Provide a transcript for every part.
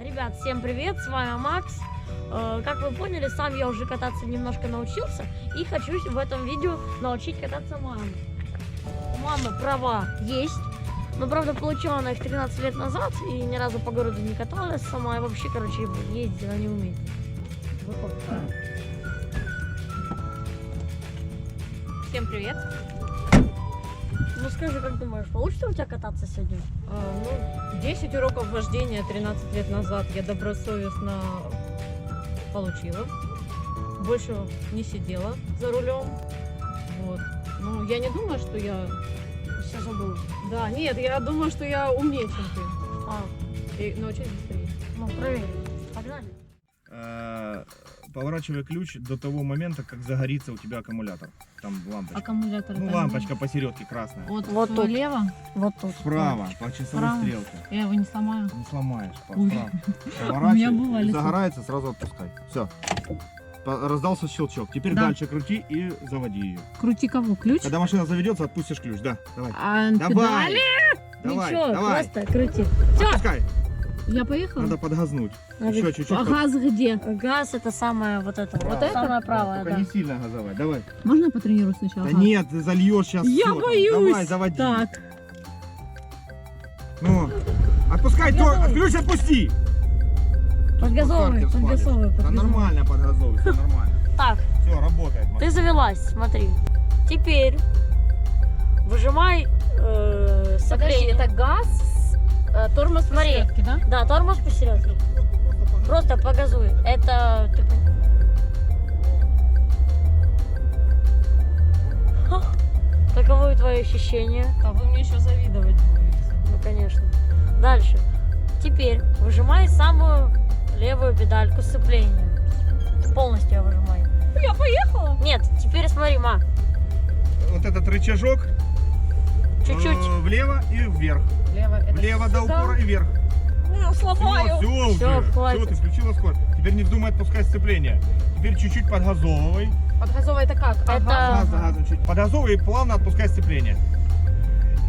Ребят, всем привет, с вами Макс. Как вы поняли, сам я уже кататься немножко научился и хочу в этом видео научить кататься маму. У мамы права есть, но правда получила она их 13 лет назад и ни разу по городу не каталась сама и вообще, короче, ездить она не умеет. Выходит. Всем привет. Ну скажи, как думаешь, получится у тебя кататься сегодня? 10 уроков вождения 13 лет назад я добросовестно получила. Больше не сидела за рулем. Вот. Ну, я не думаю, что я... Все забыл. Да, нет, я думаю, что я умнее, чем ты. И научусь быстрее. Ну, проверь. Погнали. Поворачивай ключ до того момента, как загорится у тебя аккумулятор. Там лампочка. Аккумулятор. Ну, лампочка посередке красная. Вот тут. Слева. Вот тут. Справа, по часовой Справа. стрелке. Я его не сломаю. Не сломаешь. Ой. Справа. У меня бывали Поворачивай, случаи. загорается, сразу отпускай. Все. Раздался щелчок. Теперь Да. дальше крути и заводи ее. Крути кого? Ключ? Когда машина заведется, отпустишь ключ. Да, давай. А Давай. педали? Давай, Ничего, давай. просто крути. Отпускай. Я поехала? Надо подгазнуть. Еще чуть-чуть. А газ где? Газ это самое вот это. Вот Вот это? самое правое, Только да. не сильно газовать. Давай. Можно я потренирую сначала? Да газ? нет, ты зальешь сейчас. Я боюсь. Давай, заводи. Так. Ну, отпускай, ключ отпусти. Подгазовывай, Стартер спалишь. подгазовывай, Да подгазовывай. нормально подгазовывай, все нормально. Так, Все, работает. ты завелась, смотри. Теперь выжимай Подожди, сцепление. это газ, тормоз Смотри. посередке, да? Да, тормоз посередке. Просто погазуй. Это ты Ха. Каково твое ощущение? А вы мне еще завидовать будете. Ну, конечно. Дальше. Теперь выжимай самую левую педальку сцепления. Полностью ее выжимай. Я поехала? Нет, теперь смотри, ма. Вот этот рычажок Чуть-чуть. влево и вверх. Влево до упора и вверх. Ну, сломаю. Все, Всё, хватит. ты включила скорость. Теперь не вздумай отпускать сцепление. Теперь чуть-чуть подгазовывай. Подгазовывай это как? Это- Газ за газом чуть. Подгазовывай и плавно отпускай сцепление.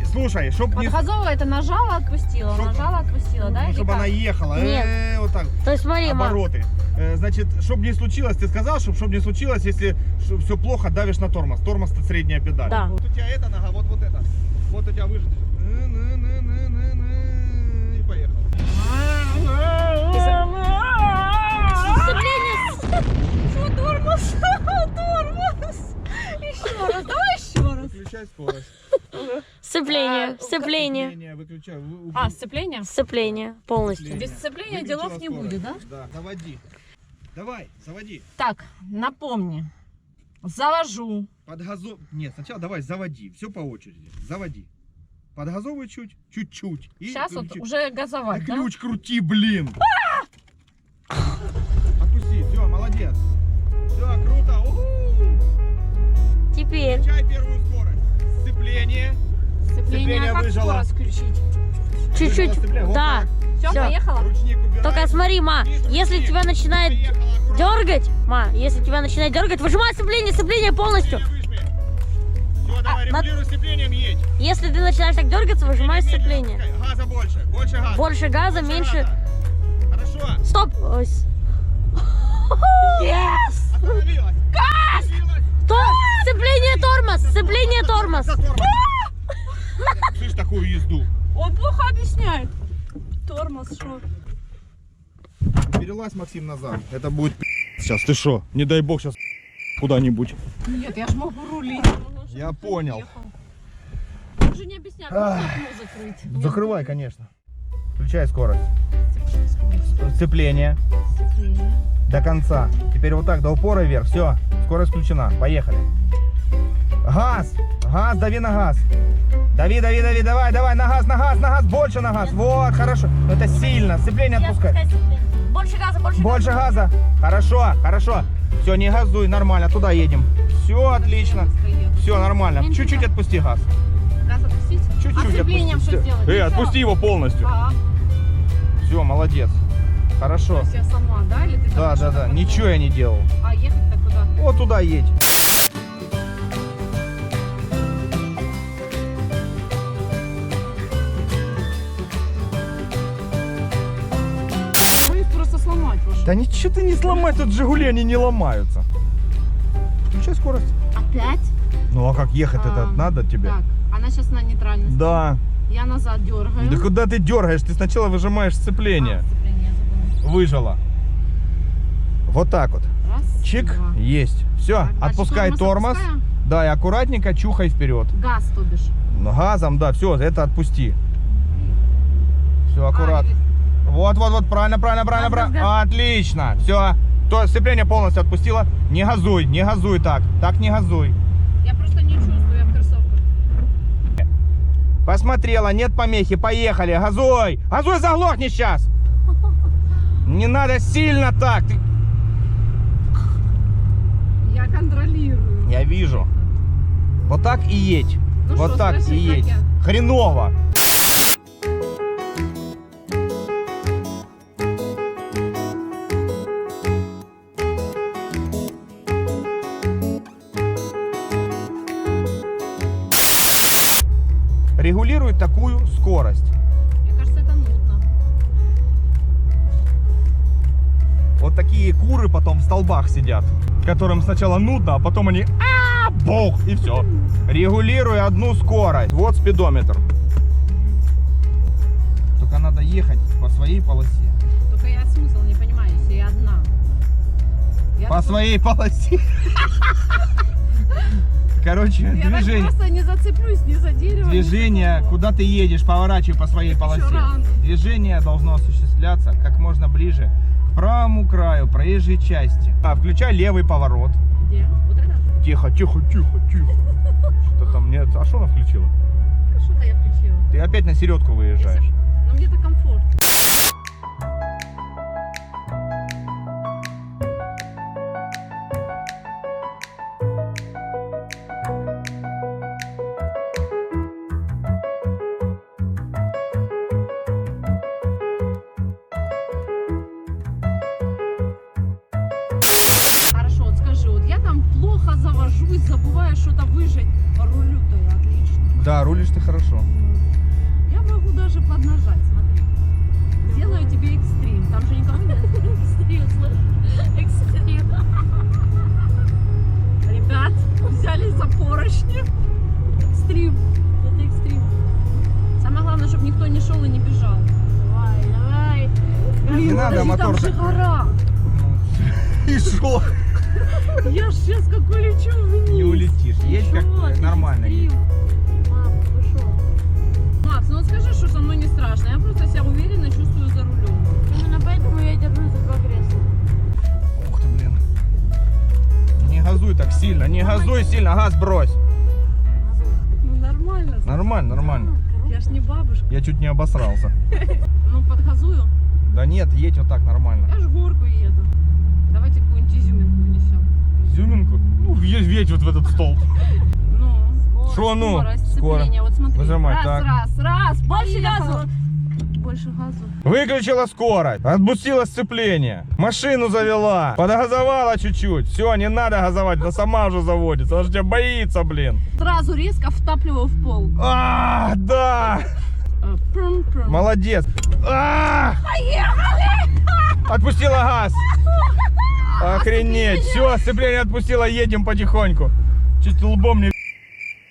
И слушай, чтоб не... Подгазовывай это нажала, отпустила, Чтоб- нажала, отпустила, да? Или чтобы как? она ехала. Нет. Вот так. То есть смотри, ма. Обороты. Значит, чтобы не случилось, ты сказал, чтобы не случилось, если все плохо, давишь на тормоз. Тормоз это средняя педаль. Да. Вот у тебя эта нога, вот это. Вот у тебя выжат. И поехал. Сцепление. Фу, тормоз, тормоз. Еще раз, давай еще раз. Выключай скорость. Сцепление. Сцепление. Сцепление выключай. Сцепление? Сцепление полностью. Без сцепления Выключила делов не скорость. будет, да? Да, заводи. Давай, заводи. Так, напомни. Завожу. Нет, сначала давай заводи. Все по очереди. Заводи. Подгазовывай чуть-чуть. И Сейчас вот ключ- уже газовать, да? Ключ крути, блин. Отпусти, все, молодец. Все, круто. Уху. Теперь Включай первую скорость. Сцепление. Сцепление, а как выжала. скорость включить? чуть-чуть. Выжала сцепление. Вот Да. Все, Всё. поехала? Ручник убирай. Только смотри, ма, если тебя начинает Поехала, аккуратно. дергать, если тебя начинает дергать, выжимай сцепление полностью. Все, давай, регулируй сцеплением, едь. Если ты начинаешь так дергаться, выжимай сцепление. Медленно опускай. Газа больше, больше газа. Больше газа, меньше. газа. Хорошо. Стоп! Ой. Yes! Остановилась. Газ! Сцепление, тормоз! Сцепление, тормоз! Слышь, такую езду. Он плохо объясняет. Тормоз, что? Перелазь, Максим, назад. Это будет сейчас. Ты что? Не дай бог сейчас куда-нибудь. Нет, я ж могу рулить. Я понял. Он же не объясняет, можно окно закрыть. Закрывай, конечно. Включай скорость. Сцепление Сцепление. до конца. Теперь вот так, до упора вверх. Все, скорость включена. Поехали. Газ! Газ, дави на газ. Дави, давай, на газ, больше на газ. Вот, хорошо. Но это сильно. Сцепление отпускай. Больше газа, Больше газа. Хорошо. Все, не газуй, нормально, туда едем. Все, отлично. Все, нормально. Чуть-чуть отпусти газ. Газ отпустить? Чуть-чуть А сцеплением отпусти. что сделать? Ничего. Отпусти его полностью. А, Все, молодец. Хорошо. то есть я сама, да? Или ты там что-то Да. потом? Ничего я не делал. А ехать-то куда? Вот туда едь. уже. Да ничего ты не сломай, тут Жигули, они не ломаются. Включай скорость. Опять? Ну а как ехать это надо тебе? Так, она сейчас на нейтральности. Да. Я назад дергаю. Да куда ты дергаешь? Ты сначала выжимаешь сцепление. Сцепление забыла. Выжила. Вот так вот. Раз, Чик, два. есть. Все, Так, значит, отпускай тормоз. отпускаем? Да, и аккуратненько чухай вперед. Газ, то бишь. Газом, да, все, это отпусти. Все, аккуратно. Вот, правильно. Отлично. Все. То сцепление полностью отпустила. Не газуй так. Так не газуй. Я просто не чувствую, я в кроссовках. Посмотрела, нет помехи, поехали. Газуй. Газуй, заглохни сейчас. Не надо сильно так. Ты... Я контролирую. Я вижу. Вот так и едь. Ну Вот что, так скажи, и как едь. я? Хреново. Регулируй такую скорость. Мне кажется, это нудно. Вот такие куры потом в столбах сидят, которым сначала нудно, а потом они бог, и все. Регулируй одну скорость. Вот спидометр. Только надо ехать по своей полосе. Только я смысл не понимаю, если я одна. Я По тут- своей полосе. Короче, Я так движение. просто не зацеплюсь ни за дерево. ни за Движение, кого. куда ты едешь, поворачивай по своей Так полосе. еще рано. Движение должно осуществляться как можно ближе к правому краю проезжей части. Включай левый поворот. Где? Вот это? Тихо. Что там нет? А что она включила? Что-то я включила. Ты опять на середку выезжаешь. Но мне-то комфорт. Хорошо, вот скажи, вот я там плохо завожусь, забываю что-то выжать по рулю-то и отлично. Да, рулишь ты хорошо. Я могу даже поднажать, смотри. Сделаю тебе экстрим. Там же никого нет. Экстрим, слышь? Экстрим. Ребят, взялись за поручни. Экстрим. Это экстрим. Самое главное, чтобы никто не шел и не бежал. Давай. Не надо Подожди, мотор. там же гора. И шо? Я ж сейчас как улечу вниз. Не улетишь. Едь как нормально. едь. Мам, вы шо? Макс, ну вот скажи, что со мной не страшно. Я просто себя уверенно чувствую за рулем. Именно поэтому я держусь за два кресла. Ух ты, блин. Не газуй так сильно, не газуй сильно, газ брось. Ну нормально. Нормально. Я ж не бабушка. Я чуть не обосрался. Ну подгазую. Да нет, едь вот так нормально. Я ж в горку еду. Давайте какую-нибудь изюминку внесем. Изюминку? Ну, въедь вот в этот столб. Ну. Шо ну? Скорость, Скоро. сцепление. Вот смотри. Выжимай, раз, так. раз. Больше Поехала. газу. Больше газу. Выключила скорость, отпустила сцепление, машину завела, подгазовала чуть-чуть. Все, не надо газовать, она сама уже заводится, она же тебя боится, блин. Сразу резко втапливаю в пол. А, да! Прум-прум. Молодец. Поехали! Отпустила газ. Охренеть. Все, сцепление отпустила, едем потихоньку. Чуть лбом мне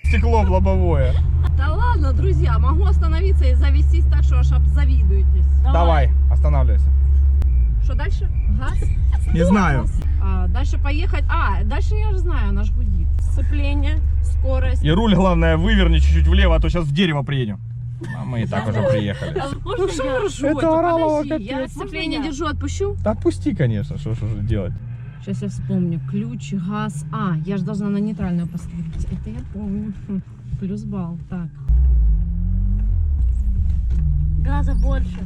стекло в лобовое. Да ладно, друзья, могу остановиться и завестись так, что аж обзавидуетесь. Давай, останавливайся. Что дальше? Газ? Не знаю. Дальше поехать. Дальше я же знаю, наш гудит. Сцепление, скорость. И руль, главное, выверни чуть-чуть влево, а то сейчас в дерево приедем. А мы и так уже приехали. Ну что вы ржете? Это орало, Подожди, я капец. сцепление Можно я? держу, отпущу. Да отпусти, конечно, что же делать. Сейчас я вспомню. Ключ, газ. Я же должна на нейтральную поставить. Это я помню. Плюс балл. Так. Газа больше.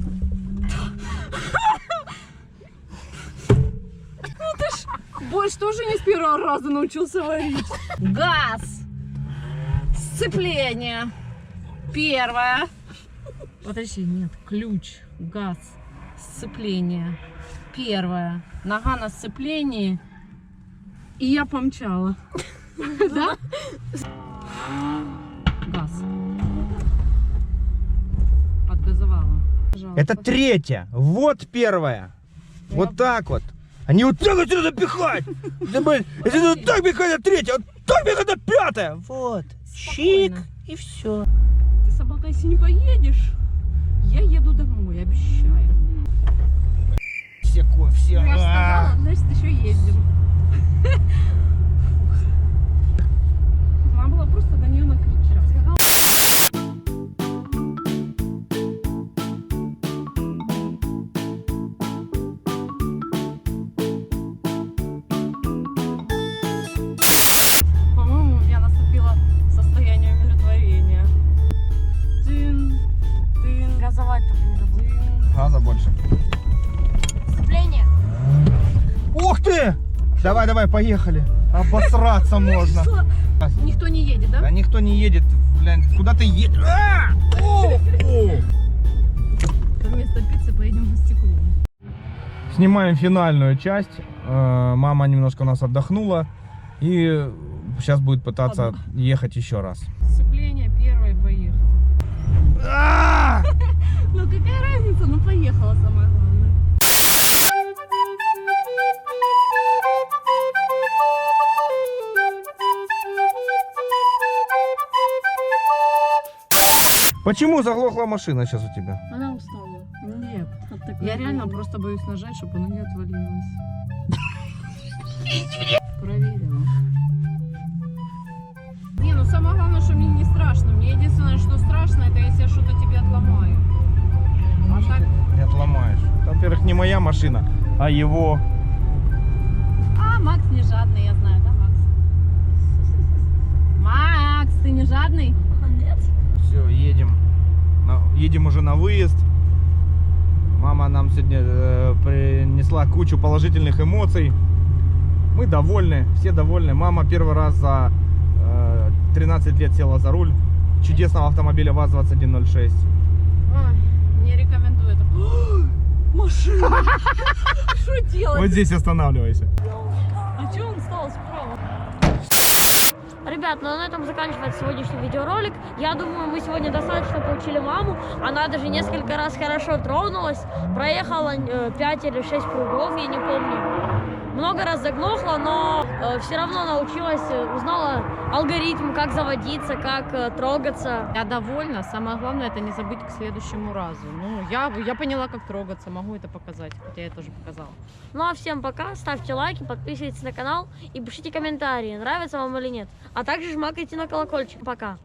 Борщ тоже не с первого раза научился варить. Газ. Сцепление. Первое. Подожди, нет. Ключ, газ, сцепление. Первое. Нога на сцеплении. И я помчала. Да? Газ. Отгазовала. Это третья. Вот первая. Вот так вот. Они вот так вот сюда запихать. Да, блин, если вот так пихать, а третья, вот так пихать, а пятая. Вот. Чик. И все. Ты, собака, если не поедешь, я еду домой, обещаю. Все. Я же сказала, значит, еще ездим. Надо было просто на нее накричать. По-моему, у меня наступило состояние умиротворения. Тын. Газовать только не забудь. Газа больше. Сцепление. Ух ты! Давай, поехали. Обосраться можно. Никто не едет, да? Да никто не едет. Блин, куда ты едешь? Вместо пиццы поедем в стекло. Снимаем финальную часть. Мама немножко у нас отдохнула. И сейчас будет пытаться ехать еще раз. Сцепление первое, поехало. Ну какая разница? Ну поехала, самое главное. Почему заглохла машина сейчас у тебя? Она устала. Нет. Я реально просто боюсь нажать, чтобы она не отвалилась. Проверила. Не, ну самое главное, что мне не страшно. Мне единственное, что страшно, это если я что-то тебе отломаю. А так... Не отломаешь. Это, во-первых, не моя машина, а его. А, Макс не жадный, я знаю, да, Макс? Макс, ты не жадный? Нет. Все, едем. Едем уже на выезд. Мама нам сегодня принесла кучу положительных эмоций. Мы довольны, все довольны. Мама первый раз за 13 лет села за руль чудесного автомобиля ВАЗ-2106. Ой, не рекомендую это. Машина! Что делать? Вот здесь останавливайся. А что он стал справа? Ребят, ну на этом заканчивается сегодняшний видеоролик. Я думаю, мы сегодня достаточно поучили маму. Она даже несколько раз хорошо тронулась. Проехала 5 или 6 кругов, я не помню. Много раз заглохла, но все равно научилась, узнала алгоритм, как заводиться, как трогаться. Я довольна. Самое главное, это не забыть к следующему разу. Ну, я поняла, как трогаться. Могу это показать, хотя я тоже показала. Ну а всем пока, ставьте лайки, подписывайтесь на канал и пишите комментарии, нравится вам или нет. А также жмакайте на колокольчик. Пока.